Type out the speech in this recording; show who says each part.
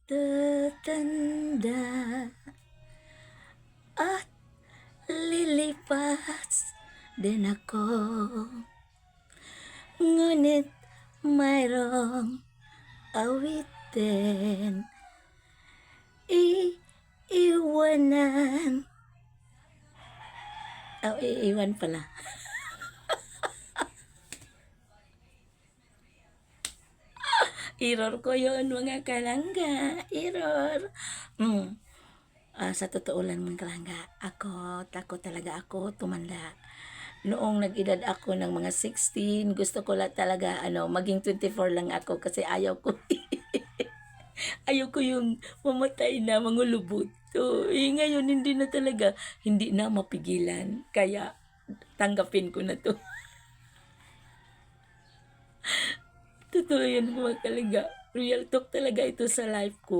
Speaker 1: Tatanda at lilipas din ako, ngunit mayroong awitin iiwanan. Iiwan pala. Error ko yun, mga kalangga. Error. Sa totoo lang, mga kalangga, takot talaga ako tumanda. Noong nag-edad ako ng mga 16, gusto ko lang talaga maging 24 lang ako kasi ayaw ko ayaw ko yung mamatay na mangulubot. So, ngayon hindi na talaga, hindi na mapigilan. Kaya tanggapin ko na to. Totoo yun, mga kalangga. Real talk talaga ito sa life ko.